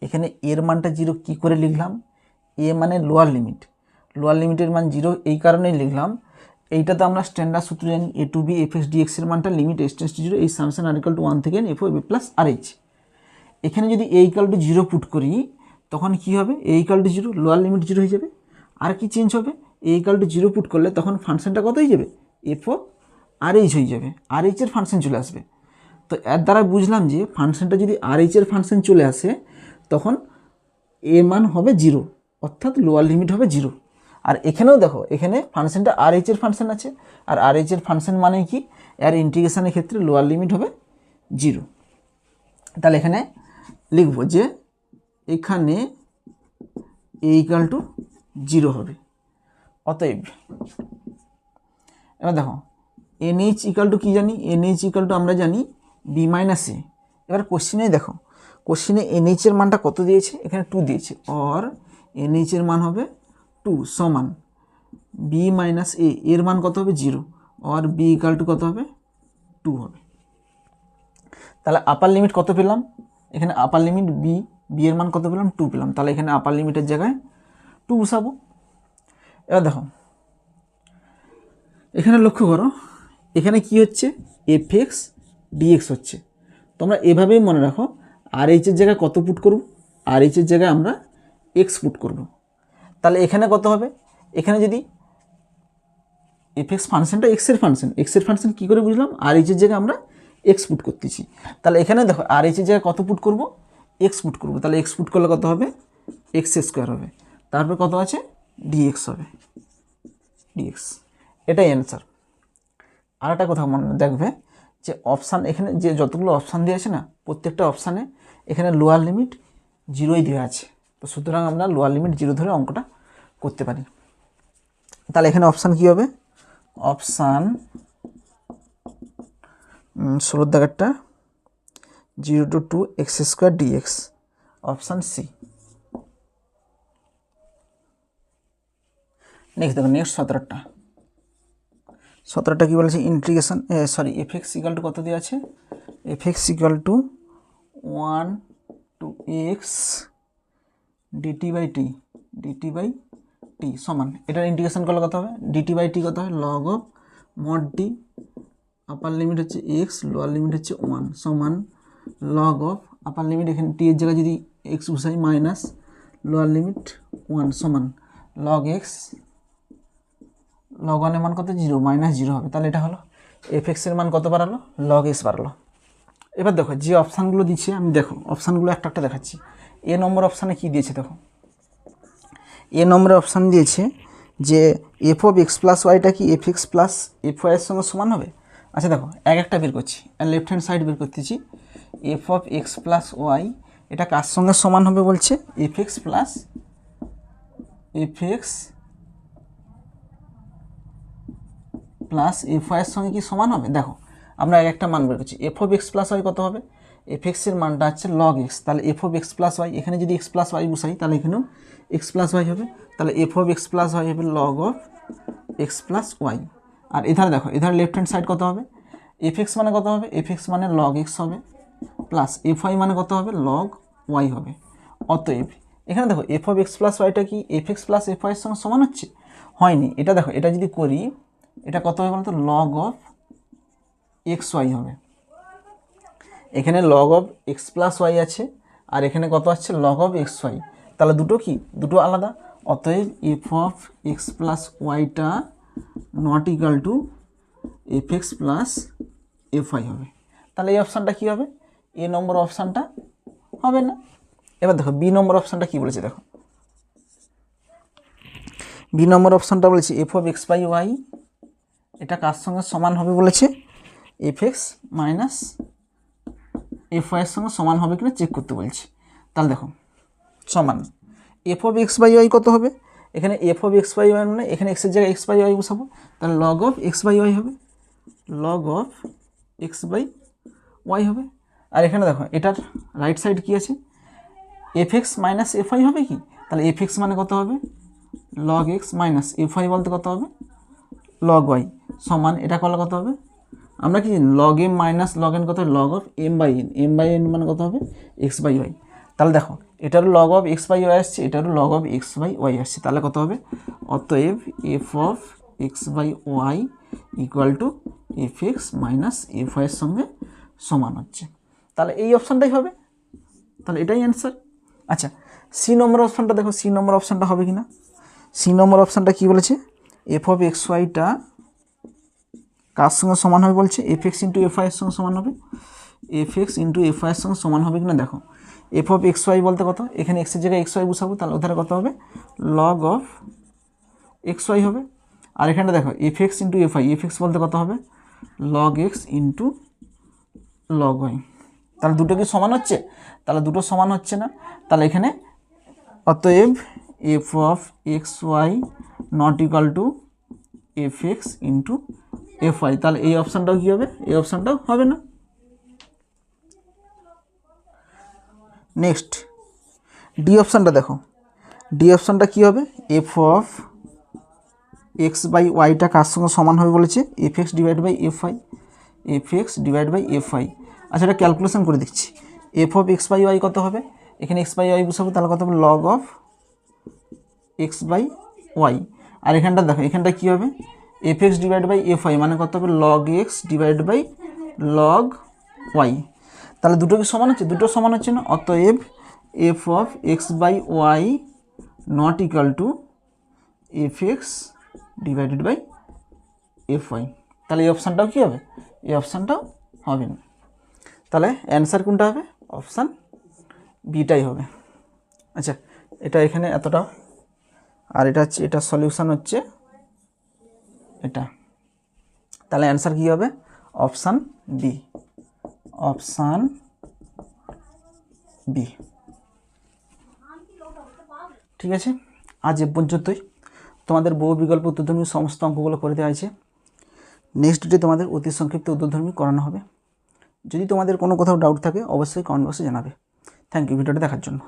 এখানে এর মানটা 0 কি করে লিখলাম, এ মানে লোয়ার লিমিট, লোয়ার লিমিটের মান 0 এই কারণেই লিখলাম, এইটা তো আমরা স্ট্যান্ডার্ড সূত্র জানি, a to b fx dx এর মানটা লিমিট h টেন্ডস টু 0 এই সামসান r ইকুয়াল টু 1 থেকে f of a plus r h. এখানে যদি a ইকুয়াল টু 0 পুট করি তখন কি হবে, a equal to 0, lower limit 0 হয়ে যাবে। আর কি চেঞ্জ হবে, a ইকুয়াল টু 0 পুট করলে তখন ফাংশনটা কত হয়ে যাবে, f অফ আর এইচ হয়ে যাবে, আর এইচের ফাংশন চলে আসবে। তো এর দ্বারা বুঝলাম যে ফাংশনটা যদি আর এইচের ফাংশন চলে আসে তখন এ মান হবে 0, অর্থাৎ লোয়ার লিমিট হবে 0। আর এখানেও দেখো এখানে ফাংশনটা আর এইচের ফাংশন আছে, আর আর এইচের ফাংশন মানে কি, এর ইন্টিগ্রেশনের ক্ষেত্রে লোয়ার লিমিট হবে 0। তাহলে এখানে লিখব যে এখানে a ইকুয়াল টু 0 হবে। অতএব এবার দেখো NH ইকুয়াল টু কী জানি, NH ইকুয়াল টু আমরা জানি b মাইনাস a। এবার কোশ্চিনে দেখো, কোশ্চিনে NH এর মানটা কত দিয়েছে, এখানে 2 দিয়েছে, অর NH এর মান হবে 2 সমান b মাইনাস a, এর মান কত হবে 0, অর b ইকুয়াল টু কত হবে 2 হবে। তাহলে আপার লিমিট কত পেলাম, এখানে আপার লিমিট b এর মান কত পেলাম, 2 পেলাম। তাহলে এখানে আপার লিমিটের জায়গায় 2 বসাবো। এবার দেখো এখানে লক্ষ্য করো, এখানে কি হচ্ছে, fx dx হচ্ছে। তোমরা এভাবেই মনে রাখো, আর এইচের জায়গায় কত পুট করব, আর এইচের জায়গায় আমরা x পুট করব। তাহলে এখানে কত হবে, এখানে যদি fx ফাংশনটা x এর ফাংশন কী করে বুঝলাম, আর এইচের জায়গায় আমরা x পুট করতেছি। তাহলে এখানে দেখো আর এইচের জায়গায় কত পুট করব, x পুট করব। তাহলে x পুট করলে কত হবে, x স্কোয়ার হবে, তারপর কত আছে dx হবে, dx। এটাই অ্যান্সার। আর একটা কথা মনে দেখবে যে অপশান, এখানে যে যতগুলো অপশান দেওয়া আছে না, প্রত্যেকটা অপশানে এখানে লোয়ার লিমিট 0ই দেওয়া আছে। তো সুতরাং আমরা লোয়ার লিমিট 0 ধরে অঙ্কটা করতে পারি। তাহলে এখানে অপশান কী হবে? অপশান 16 দাগেরটা 0 to 2 x² dx, option C. Next দেখো, নেক্সট 17টা কী বলেছে? Integration f x equal to কত দিয়ে আছে? F) equal to 1 to x dt/t সমান, এটার ইন্টিগ্রেশন করলে কত হবে? dt/t কত হয়? Log of mod D, upper limit হচ্ছে x, লোয়ার লিমিট হচ্ছে 1 সমান লগ অফ আপার লিমিট, এখানে টি এর জায়গায় যদি x বসাই মাইনাস লোয়ার লিমিট 1 সমান লগ x, লগ 1 এর মান কত? 0, -0 হবে। তাহলে এটা হলো এফ(x) এর মান কত বাড়ালো? লগ x বাড়ালো। এবার দেখো যে অপশানগুলো দিচ্ছে, আমি দেখো অপশানগুলো একটা একটা দেখাচ্ছি। এ নম্বর অপশানে কী দিয়েছে দেখো, এ নম্বরের অপশান দিয়েছে যে f(x + y)টা কি f(x + fy) এর সঙ্গে সমান হবে। আচ্ছা দেখো এক একটা বের করছি, লেফট হ্যান্ড সাইড বের করতেছি। f(x + y) এটা কার সঙ্গে সমান হবে বলছে? f(x + fy) এর সঙ্গে কি সমান হবে? দেখো আমরা এক একটা মান বের করছি। f(x + y) কত হবে? f(x) এর মানটা হচ্ছে log x, তাহলে f(x + y) এখানে যদি x + y বসাই তাহলে এখানেও x + y হবে, তাহলে f(x + y) হবে log of x + y। আর এধারে দেখো, এধারে লেফট হ্যান্ড সাইড কত হবে? f(x) মানে কত হবে? f(x) মানে log x হবে, প্লাস fy মানে কত হবে? log y হবে। অতএব এখানে দেখো f(x + y)টা কি f(x + fy) এর সঙ্গে সমান হচ্ছে? হয়নি। এটা দেখো, এটা যদি করি এটা কত হবে বলতো? log of xy হবে। এখানে log of x + y আছে, আর এখানে কত আসছে? log of xy। তাহলে দুটো কি? দুটো আলাদা। অতএব f(x + y)টা not equal to f(x + fy) হবে। তাহলে এই অপশানটা কী হবে? এ নম্বর অপশানটা হবে না। এবার দেখো বি নম্বর অপশানটা কী বলেছে দেখো, বি নম্বর অপশানটা বলেছে f(x/y) এটা কার সঙ্গে সমান হবে বলেছে? f(x - fy) এর সঙ্গে সমান হবে কিনা চেক করতে বলছে। তাহলে দেখো সমান f(x/y) কত হবে? এখানে f(x/y) মানে এখানে x এর জায়গায় x/y বসাবো, তাহলে log of x/y হবে, log of x/y হবে। আর এখানে দেখো এটার রাইট সাইড কি আছে? f(x - fy) হবে কি? তাহলে f(x) মানে কত হবে? log x মাইনাস fy বলতে কত হবে? log y সমান, এটা করলে কত হবে? আমরা কি log m minus log n কত? log of m/n, m/n মানে কত হবে? x/y। তাহলে দেখো এটারও log of x/y আসছে, এটারও log of x/y আসছে, তাহলে কত হবে? অতএব f(x/y) ইকুয়াল টু f(x - fy) এর সঙ্গে সমান হচ্ছে। তাহলে এই অপশানটাই হবে, তাহলে এটাই অ্যান্সার। আচ্ছা সি নম্বর অপশানটা দেখো, সি নম্বর অপশানটা হবে কি না? সি নম্বর অপশানটা কী বলেছে? f(x/y)টা কার সঙ্গে সমান হবে বলছে? f(x * fy) এর সঙ্গে সমান হবে। f(x * fy) এর সঙ্গে সমান হবে কিনা দেখো, f(x/y) বলতে কত? এখানে x এর জায়গায় xy বসাবো, তাহলে ওধারে কত হবে? log of xy হবে। আর এখানে দেখো f(x * fy), f(x) বলতে কত হবে? log x log y। তাহলে দুটো কি সমান হচ্ছে? তাহলে দুটো সমান হচ্ছে না। তাহলে এখানে অতএব f(xy) not equal to f(x * fy), তাহলে এই অপশানটাও কী হবে? এই অপশানটাও হবে না। নেক্সট ডি অপশানটা দেখো, ডি অপশানটা কী হবে? f(x/y)টা কার সঙ্গে সমান হবে বলেছে? f(x / fy), f(x / fy। আচ্ছা এটা ক্যালকুলেশন করে দিচ্ছি। f(x/y) কত হবে? এখানে x/y বসাবো, তাহলে কত হবে? log of x/y। আর এখানটা দেখো, এখানটা কী হবে? f(x / fy) মানে কত হবে? log x / log y। তাহলে দুটো কি সমান হচ্ছে? দুটো সমান হচ্ছে না। অতএব f(x/y) not equal to f(x / fy)। তাহলে এই অপশানটাও কী হবে? এই অপশানটাও হবে না। তাহলে অ্যান্সার কোনটা হবে? অপশান বিটাই হবে। আচ্ছা এটা এখানে এতটা, আর এটা হচ্ছে, এটা সলিউশান হচ্ছে এটা। তাহলে অ্যান্সার কী হবে? Option B, option B. ঠিক আছে, আজ এ পর্যন্তই। তোমাদের বহু বিকল্প উত্তরধর্মী সমস্ত অঙ্কগুলো করে দেওয়া হয়েছে। নেক্সট ডে তোমাদের অতি সংক্ষিপ্ত উত্তরধর্মী করানো হবে। যদি তোমাদের কোনো কোথাও ডাউট থাকে অবশ্যই কমেন্ট বক্সে জানাবে। থ্যাংক ইউ ভিডিওটা দেখার জন্য।